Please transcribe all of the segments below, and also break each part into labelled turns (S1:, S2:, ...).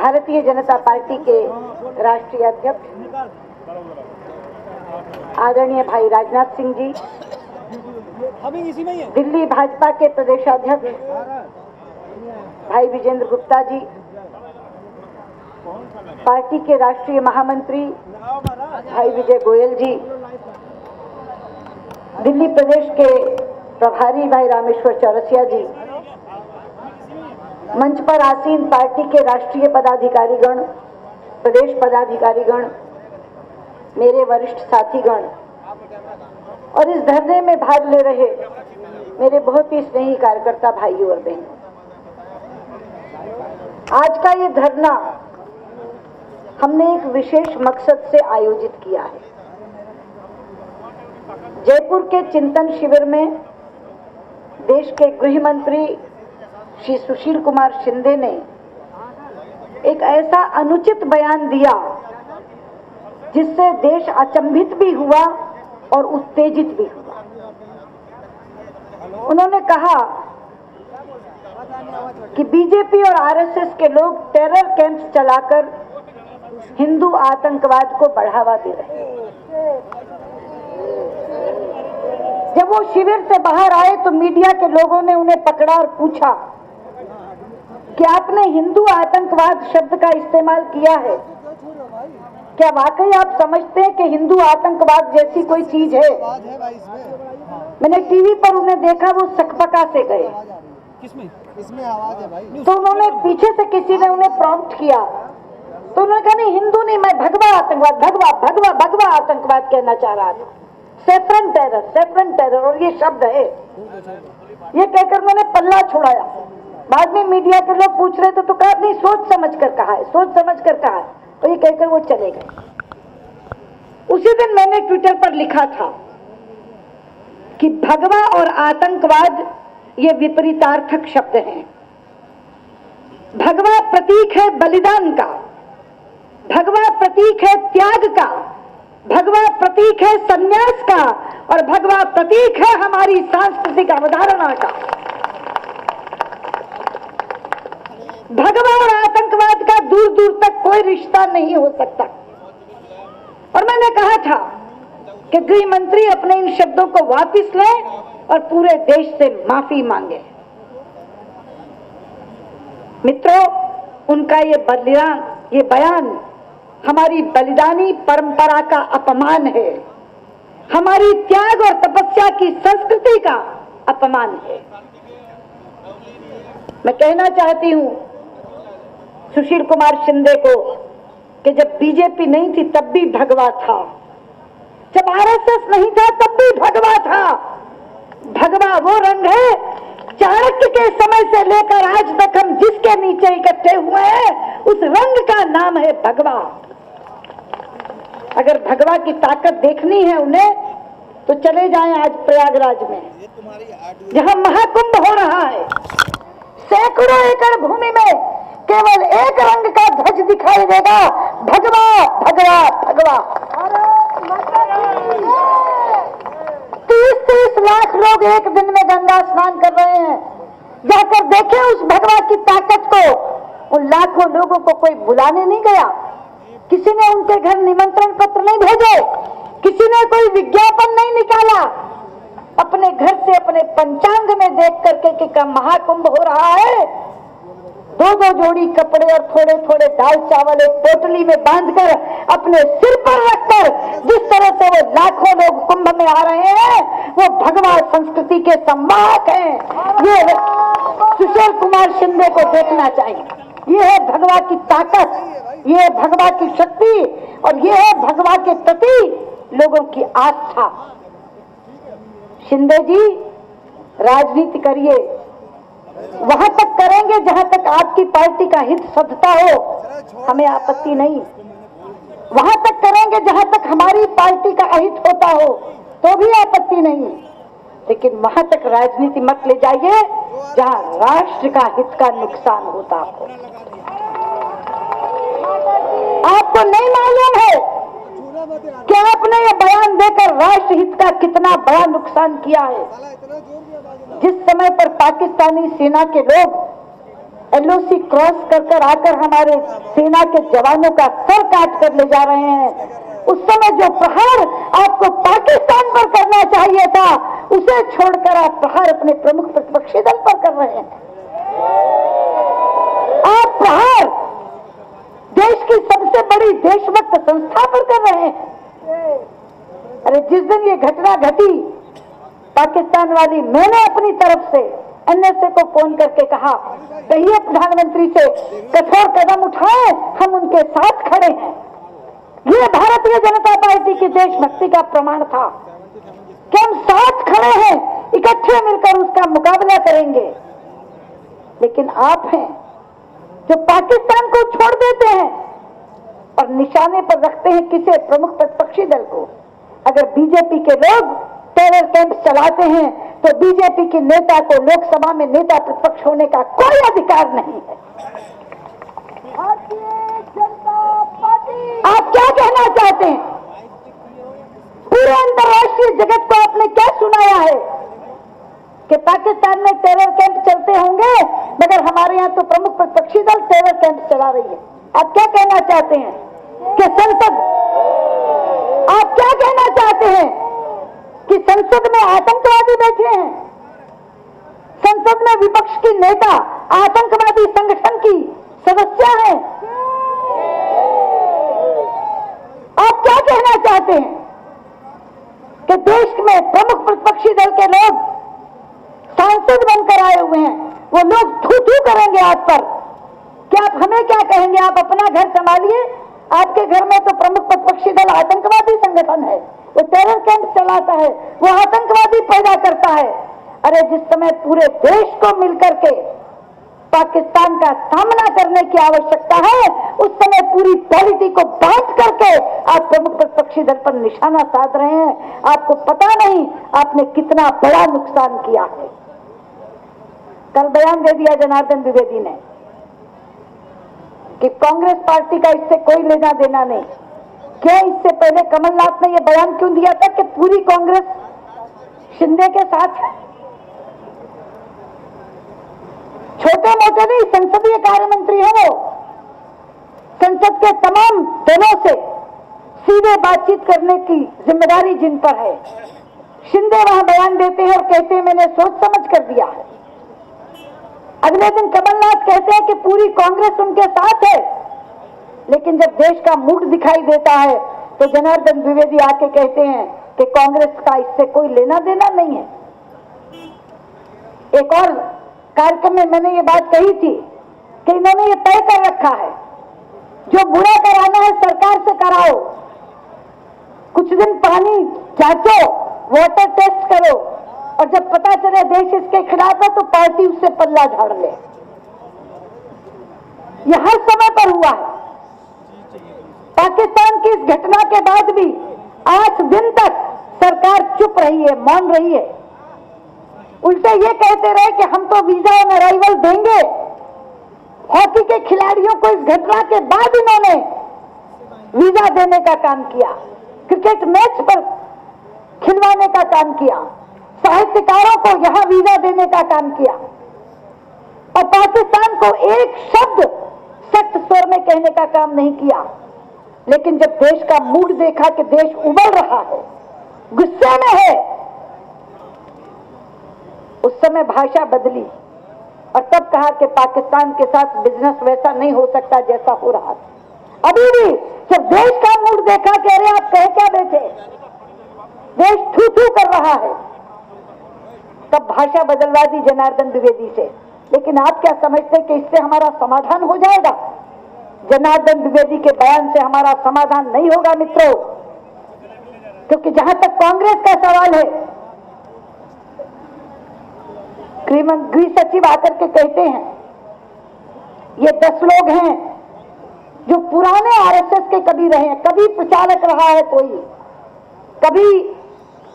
S1: Bharatiya Janata party के राष्ट्रीय अध्यक्ष आदरणीय भाई राजनाथ सिंह जी, दिल्ली भाजपा के प्रदेशाध्यक्ष भाई विजेंद्र गुप्ता जी, पार्टी के राष्ट्रीय महामंत्री भाई विजय गोयल जी, दिल्ली प्रदेश के प्रभारी भाई रामेश्वर चौरसिया जी, मंच पर आसीन पार्टी के राष्ट्रीय पदाधिकारीगण, प्रदेश पदाधिकारीगण, मेरे वरिष्ठ साथीगण और इस धरने में भाग ले रहे मेरे बहुत ही स्नेही कार्यकर्ता भाइयों और बहनों, आज का ये धरना हमने एक विशेष मकसद से आयोजित किया है। जयपुर के चिंतन शिविर में देश के गृह मंत्री श्री सुशील कुमार शिंदे ने एक ऐसा अनुचित बयान दिया जिससे देश अचंभित भी हुआ और उत्तेजित भी हुआ। उन्होंने कहा कि बीजेपी और आरएसएस के लोग टेरर कैंप्स चलाकर हिंदू आतंकवाद को बढ़ावा दे रहे हैं। जब वो शिविर से बाहर आए तो मीडिया के लोगों ने उन्हें पकड़ा और पूछा कि आपने हिंदू आतंकवाद शब्द का इस्तेमाल किया है, क्या वाकई आप समझते हैं कि हिंदू आतंकवाद जैसी कोई चीज है? मैंने टीवी पर उन्हें देखा, वो सकपका से गए।
S2: इसमें आवाज है भाई।
S1: तो उन्होंने पीछे से किसी ने उन्हें प्रॉम्प्ट किया, तो उन्होंने कहा नहीं, हिंदू नहीं, मैं भगवा आतंकवाद, भगवा आतंकवाद कहना चाह रहा था। सेफ्रन टेरर और ये शब्द है, ये कहकर उन्होंने पल्ला छुड़ाया। बाद में मीडिया के लोग पूछ रहे थे तो कहा नहीं, सोच समझ कर कहा है, और ये कहकर वो चले गए। उसी दिन मैंने ट्विटर पर लिखा था कि भगवा और आतंकवाद ये विपरीतार्थक शब्द हैं। भगवा प्रतीक है बलिदान का, भगवा प्रतीक है त्याग का, भगवा प्रतीक है संन्यास का, और भगवा प्रतीक है हमारी सांस्कृतिक अवधारणा का। भगवा और आतंकवाद का दूर दूर तक कोई रिश्ता नहीं हो सकता। और मैंने कहा था कि गृह मंत्री अपने इन शब्दों को वापस लें और पूरे देश से माफी मांगे। मित्रों, उनका ये बयान हमारी बलिदानी परंपरा का अपमान है, हमारी त्याग और तपस्या की संस्कृति का अपमान है। मैं कहना चाहती हूं सुशील कुमार शिंदे को कि जब बीजेपी नहीं थी तब भी भगवा था, जब आरएसएस नहीं था तब भी भगवा था। भगवा वो रंग है, चाणक्य के समय से लेकर आज तक हम जिसके नीचे इकट्ठे हुए हैं उस रंग का नाम है भगवा। अगर भगवा की ताकत देखनी है उन्हें तो चले जाएं आज प्रयागराज में, जहां महाकुंभ हो रहा है। सैकड़ों एकड़ भूमि में केवल एक रंग का ध्वज दिखाई देगा, भगवा भगवा भगवा। 30-30 लाख लोग एक दिन में गंगा स्नान कर रहे हैं। जाकर देखें उस भगवा की ताकत को। उन लाखों लोगों को कोई बुलाने नहीं गया, किसी ने उनके घर निमंत्रण पत्र नहीं भेजे, किसी ने कोई विज्ञापन नहीं निकाला। अपने घर से अपने पंचांग में देख करके कि कब महाकुंभ हो रहा है, 2-2 जोड़ी कपड़े और थोड़े-थोड़े दाल चावल एक पोटली में बांधकर अपने सिर पर रखकर जिस तरह से वो लाखों लोग कुंभ में आ रहे हैं, वो भगवा संस्कृति के संवाहक हैं। ये सुशील कुमार शिंदे को देखना चाहिए। ये है भगवा की ताकत, ये है भगवा की शक्ति, और ये है भगवा के प्रति लोगों की आस्था। शिंदे जी, राजनीति करिए, वहां तक करेंगे जहां तक आपकी पार्टी का हित सधता हो, हमें आपत्ति नहीं। वहां तक करेंगे जहां तक हमारी पार्टी का अहित होता हो तो भी आपत्ति नहीं, लेकिन वहां तक राजनीति मत ले जाइए जहां राष्ट्र का हित का नुकसान होता हो। आपको नहीं मालूम है कि आपने ये बयान देकर राष्ट्र हित का कितना बड़ा नुकसान किया है। जिस समय पर पाकिस्तानी सेना के लोग एलओसी क्रॉस कर आकर हमारे सेना के जवानों का सर काट कर ले जा रहे हैं। उस समय जो प्रहार आपको पाकिस्तान पर करना चाहिए था, उसे छोड़कर आप प्रहार अपने प्रमुख प्रतिपक्षी दल पर कर रहे हैं। आप प्रहार देश की सबसे बड़ी देशभक्त संस्था पर कर रहे हैं। अरे जिस दिन ये घटना घटी, पाकिस्तान वाली, मैंने अपनी तरफ से एनएसए को फोन करके कहा, कहिए प्रधानमंत्री से कठोर कदम उठाएं, हम उनके साथ खड़े हैं। ये भारतीय जनता पार्टी की देशभक्ति का प्रमाण था कि हम साथ खड़े हैं, इकट्ठे मिलकर उसका मुकाबला करेंगे। लेकिन आप हैं जो पाकिस्तान को छोड़ देते हैं और निशाने पर रखते हैं किसे? प्रमुख प्रतिपक्षी दल को। अगर बीजेपी के लोग टेरर कैंप चलाते हैं तो बीजेपी के नेता को लोकसभा में नेता प्रतिपक्ष होने का कोई अधिकार नहीं है। भारतीय जनता पार्टी, आप क्या कहना चाहते हैं? पूरे अंतर्राष्ट्रीय जगत को आपने क्या सुनाया है कि पाकिस्तान में टेरर कैंप चलते होंगे, मगर हमारे यहाँ तो प्रमुख प्रतिपक्षी दल टेरर कैंप चला रही है। आप क्या कहना चाहते हैं कि संसद, आप क्या कहना चाहते हैं कि संसद में आतंकवादी बैठे हैं? संसद में विपक्ष की नेता आतंकवादी संगठन की सदस्य हैं। आप क्या कहना चाहते हैं कि देश में प्रमुख प्रतिपक्षी दल के लोग सांसद बनकर आए हुए हैं, वो लोग थू थू करेंगे आप पर? क्या आप हमें क्या कहेंगे? आप अपना घर संभालिए। आपके घर में तो प्रमुख प्रतिपक्षी दल आतंकवादी संगठन है, वो टेरर कैंप चलाता है, वो आतंकवादी पैदा करता है। अरे जिस समय पूरे देश को मिलकर के पाकिस्तान का सामना करने की आवश्यकता है, उस समय पूरी पॉलिटी को बांट करके आप प्रमुख प्रतिपक्षी दल पर निशाना साध रहे हैं। आपको पता नहीं आपने कितना बड़ा नुकसान किया है। कल बयान दे दिया जनार्दन द्विवेदी ने कि कांग्रेस पार्टी का इससे कोई लेना देना नहीं। क्या इससे पहले कमलनाथ ने यह बयान क्यों दिया था कि पूरी कांग्रेस शिंदे के साथ है? छोटे मोटे नहीं, संसदीय कार्य मंत्री है वो। संसद के तमाम दलों से सीधे बातचीत करने की जिम्मेदारी जिन पर है। शिंदे वहां बयान देते हैं और कहते हैं मैंने सोच समझ कर दिया है। अगले दिन कमलनाथ कहते हैं कि पूरी कांग्रेस उनके साथ है। लेकिन जब देश का मूड दिखाई देता है तो जनार्दन द्विवेदी आके कहते हैं कि कांग्रेस का इससे कोई लेना देना नहीं है। एक और कार्यक्रम में मैंने ये बात कही थी कि इन्होंने ये तय कर रखा है, जो बुरा कराना है सरकार से कराओ। कुछ दिन पानी जांचो, वाटर टेस्ट करो, और जब पता चले देश इसके खिलाफ है तो पार्टी उससे पल्ला झाड़ ले। यह हर समय पर हुआ है। पाकिस्तान की इस घटना के बाद भी 8 दिन तक सरकार चुप रही है, मौन रही है। उल्टे ये कहते रहे कि हम तो वीजा ऑन अराइवल देंगे। हॉकी के खिलाड़ियों को इस घटना के बाद इन्होंने वीजा देने का काम किया, क्रिकेट मैच पर खिलवाने का काम किया, साहित्यकारों को यहां वीजा देने का काम किया, और पाकिस्तान को एक शब्द सख्त स्वर में कहने का काम नहीं किया। लेकिन जब देश का मूड देखा कि देश उबल रहा है, गुस्से में है, उस समय भाषा बदली और तब कहा कि पाकिस्तान के साथ बिजनेस वैसा नहीं हो सकता जैसा हो रहा था। अभी भी जब देश का मूड देखा कि अरे आप कह क्या बैठे, देश थू थू कर रहा है, तब भाषा बदलवा दी जनार्दन द्विवेदी से। लेकिन आप क्या समझते कि इससे हमारा समाधान हो जाएगा? जनार्दन द्विवेदी के बयान से हमारा समाधान नहीं होगा मित्रों, क्योंकि जहां तक कांग्रेस का सवाल है, गृह सचिव आकर के कहते हैं ये 10 लोग हैं जो पुराने आरएसएस के कभी रहे हैं, कभी प्रचारक रहा है कोई, कभी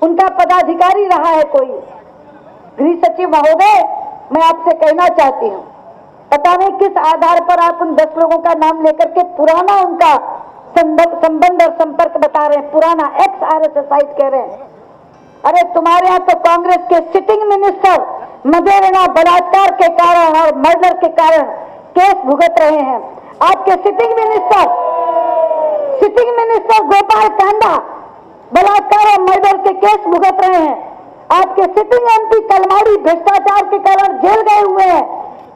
S1: उनका पदाधिकारी रहा है कोई। गृह सचिव महोदय, मैं आपसे कहना चाहती हूं, पता नहीं किस आधार पर आप उन 10 लोगों का नाम लेकर के पुराना उनका संबंध और संपर्क बता रहे हैं, पुराना एक्स आरएसएसाइट कह रहे हैं। अरे तुम्हारे यहाँ तो कांग्रेस के सिटिंग मिनिस्टर मदेरणा बलात्कार के कारण और मर्डर के कारण केस भुगत रहे हैं। आपके सिटिंग मिनिस्टर गोपाल कांडा बलात्कार और मर्डर के केस भुगत रहे हैं। आपके सिटिंग एमपी कलमाड़ी भ्रष्टाचार के कारण जेल गए हुए हैं।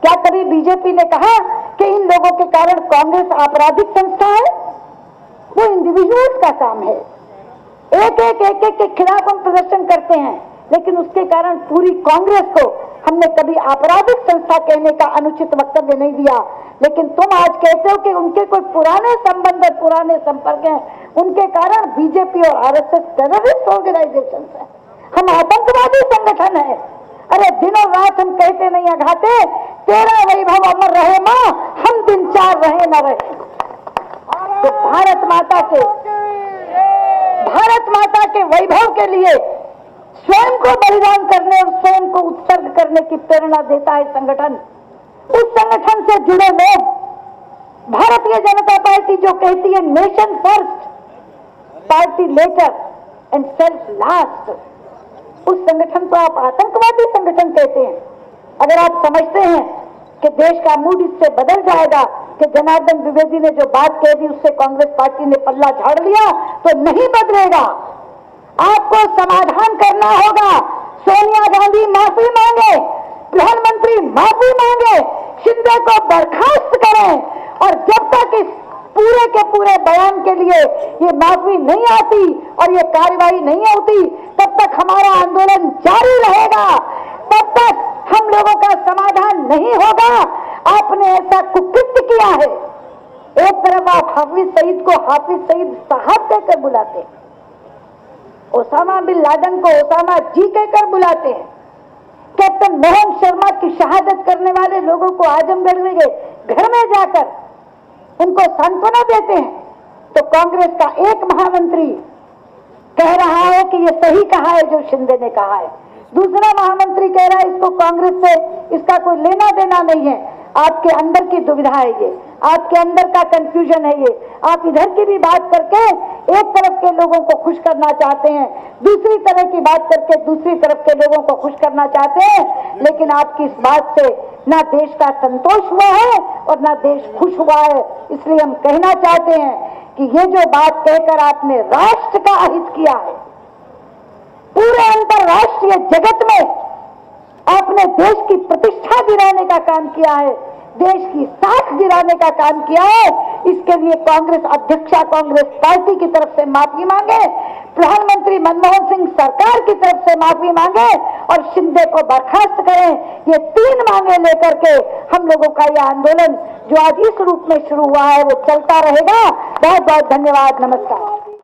S1: क्या कभी बीजेपी ने कहा कि इन लोगों के कारण कांग्रेस आपराधिक संस्था है? वो इंडिविजुअल्स का काम है। एक के खिलाफ हम प्रदर्शन करते हैं, लेकिन उसके कारण पूरी कांग्रेस को हमने कभी आपराधिक संस्था कहने का अनुचित वक्तव्य नहीं दिया। लेकिन तुम आज कहते हो कि उनके कोई पुराने संबंध और पुराने संपर्क हैं, उनके कारण बीजेपी और आरएसएस टेररिस्ट ऑर्गेनाइजेशन है, हम आतंकवादी संगठन है। अरे दिनों रात हम कहते नहीं अघाते, तेरा वैभव अमर रहे मां, हम दिन चार रहे न रहे। तो भारत माता के वैभव के लिए स्वयं को बलिदान करने और स्वयं को उत्सर्ग करने की प्रेरणा देता है संगठन। उस संगठन से जुड़े लोग, भारतीय जनता पार्टी जो कहती है nation first, party later and self last, उस संगठन को आप आतंकवादी संगठन कहते हैं। अगर आप समझते हैं कि देश का मूड इससे बदल जाएगा कि जनार्दन द्विवेदी ने जो बात कह दी उससे कांग्रेस पार्टी ने पल्ला झाड़ लिया, तो नहीं बदलेगा। आपको समाधान करना होगा। सोनिया गांधी माफी मांगे, प्रधानमंत्री माफी मांगे, शिंदे को बर्खास्त करें, और जब तक इस पूरे के पूरे बयान के लिए ये माफी नहीं आती और ये कार्रवाई नहीं होती, तब तक हमारा आंदोलन जारी रहेगा, तब तक हम लोगों का समाधान नहीं होगा। आपने ऐसा कुकृत्य किया है। एक तरफ आप हाफिज सईद को हाफिज सईद साहब कहकर बुलाते हैं, ओसामा बिन लादेन को ओसामा जी कहकर बुलाते हैं, कैप्टन मोहन शर्मा की शहादत करने वाले लोगों को आजमगढ़ में घर में जाकर उनको सांत्वना देते हैं। तो कांग्रेस का एक महामंत्री कह रहा है कि ये सही कहा है जो शिंदे ने कहा है, दूसरा महामंत्री कह रहा है इसको कांग्रेस से इसका कोई लेना देना नहीं है। आपके अंदर की दुविधा है ये, आपके अंदर का कंफ्यूजन है ये। आप इधर की भी बात करके एक तरफ के लोगों को खुश करना चाहते हैं, दूसरी तरह की बात करके दूसरी तरफ के लोगों को खुश करना चाहते हैं, लेकिन आपकी इस बात से ना देश का संतोष हुआ है और ना देश खुश हुआ है। इसलिए हम कहना चाहते हैं कि ये जो बात कहकर आपने राष्ट्र का अहित किया है, पूरे अंतरराष्ट्रीय जगत में आपने देश की प्रतिष्ठा गिराने का काम किया है, देश की साख गिराने का काम किया है। इसके लिए कांग्रेस अध्यक्षा कांग्रेस पार्टी की तरफ से माफी मांगे, प्रधानमंत्री मनमोहन सिंह सरकार की तरफ से माफी मांगे और शिंदे को बर्खास्त करें। ये तीन मांगे लेकर के हम लोगों का यह आंदोलन जो आज इस रूप में शुरू हुआ है वो चलता रहेगा। बहुत बहुत धन्यवाद। नमस्कार।